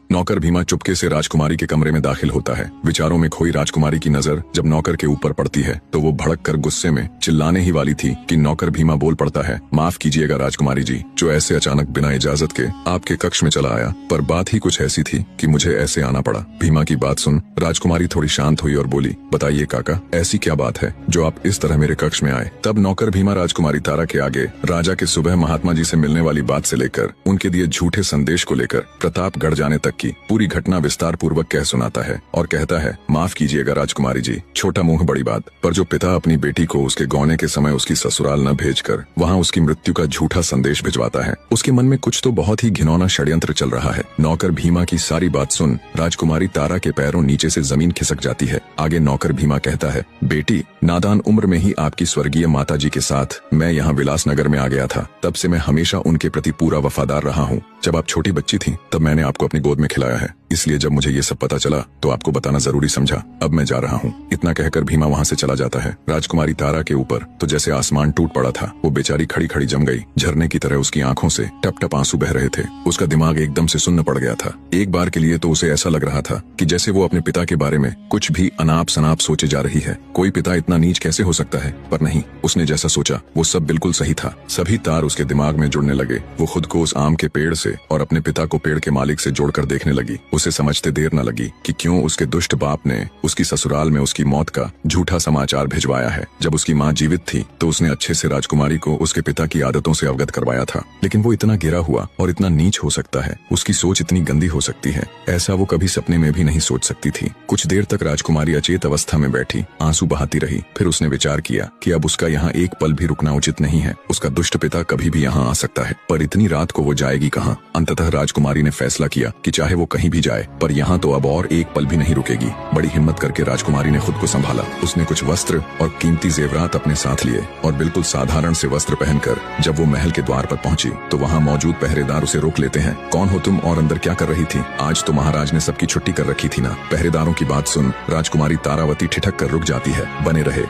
नौकर भीमा चुपके से राजकुमारी के कमरे में दाखिल होता है। विचारों में खोई राजकुमारी की नजर जब नौकर के ऊपर पड़ती है तो वो भड़क कर गुस्से में चिल्लाने ही वाली थी कि नौकर भीमा बोल पड़ता है, माफ कीजिएगा राजकुमारी जी, जो ऐसे अचानक बिना इजाजत के आपके कक्ष में चला आया, पर बात ही कुछ ऐसी थी कि मुझे ऐसे आना पड़ा। भीमा की बात सुन राजकुमारी थोड़ी शांत हुई और बोली, बताइए काका, ऐसी क्या बात है जो आप इस तरह मेरे कक्ष में आए। तब नौकर भीमा राजकुमारी तारा के आगे राजा के सुबह महात्मा जी से मिलने वाली बात से लेकर उनके दिए झूठे संदेश को लेकर प्रतापगढ़ जाने तक की पूरी घटना विस्तार पूर्वक कह सुनाता है और कहता है, माफ कीजिएगा राजकुमारी जी, छोटा मुंह बड़ी बात, पर जो पिता अपनी बेटी को उसके गौने के समय उसकी ससुराल न भेजकर वहां उसकी मृत्यु का झूठा संदेश भिजवाता है, उसके मन में कुछ तो बहुत ही घिनौना षड्यंत्र चल रहा है। नौकर भीमा की सारी बात सुन राजकुमारी तारा के पैरों नीचे से जमीन खिसक जाती है। आगे नौकर भीमा कहता है, बेटी, नादान उम्र में ही आपकी स्वर्गीय माता जी के साथ मैं यहाँ विलासनगर में आ गया था। तब से मैं हमेशा उनके प्रति पूरा वफादार रहा हूँ। जब आप छोटी बच्ची थी तब मैंने आपको अपनी गोद में खिलाया है, इसलिए जब मुझे ये सब पता चला तो आपको बताना जरूरी समझा। अब मैं जा रहा हूँ। इतना कहकर भीमा वहाँ से चला जाता है। राजकुमारी तारा के ऊपर तो जैसे आसमान टूट पड़ा था। वो बेचारी खड़ी खड़ी जम गई। झरने की तरह उसकी आंखों से टप टप आंसू बह रहे थे। उसका दिमाग एकदम से सुन्न पड़ गया था। एक बार के लिए तो उसे ऐसा लग रहा था कि जैसे वो अपने पिता के बारे में कुछ भी अनाप शनाप सोचे जा रही है। कोई पिता इतना नीच कैसे हो सकता है? पर नहीं, उसने जैसा सोचा वो सब बिल्कुल सही था। सभी तार उसके दिमाग में जुड़ने लगे। वो खुद को उस आम के पेड़ से और अपने पिता को पेड़ के मालिक से जोड़कर देखने लगी। उसे समझते देर न लगी कि क्यों उसके दुष्ट बाप ने उसकी ससुराल में उसकी मौत का झूठा समाचार भिजवाया है। जब उसकी माँ जीवित थी तो उसने अच्छे से राजकुमारी को उसके पिता की आदतों से अवगत करवाया था, लेकिन वो इतना गिरा हुआ और इतना नीच हो सकता है, उसकी सोच इतनी गंदी हो सकती है, ऐसा वो कभी सपने में भी नहीं सोच सकती थी। कुछ देर तक राजकुमारी अचेत अवस्था में बैठी आंसू बहाती रही। फिर उसने विचार किया कि अब उसका यहाँ एक पल भी रुकना उचित नहीं है। उसका दुष्ट पिता कभी भी यहाँ आ सकता है, पर इतनी रात को वो जाएगी कहाँ? अंततः राजकुमारी ने फैसला किया कि चाहे वो कहीं भी जाए, पर यहाँ तो अब और एक पल भी नहीं रुकेगी। बड़ी हिम्मत करके राजकुमारी ने खुद को संभाला। उसने कुछ वस्त्र और कीमती जेवरात अपने साथ लिए और बिल्कुल साधारण से वस्त्र पहनकर जब वो महल के द्वार पर पहुंची तो वहाँ मौजूद पहरेदार उसे रोक लेते हैं। कौन हो तुम और अंदर क्या कर रही थी? आज तो महाराज ने सबकी छुट्टी कर रखी थी ना। पहरेदारों की बात सुन राजकुमारी तारावती ठिठक कर रुक जाती है। बने रहे।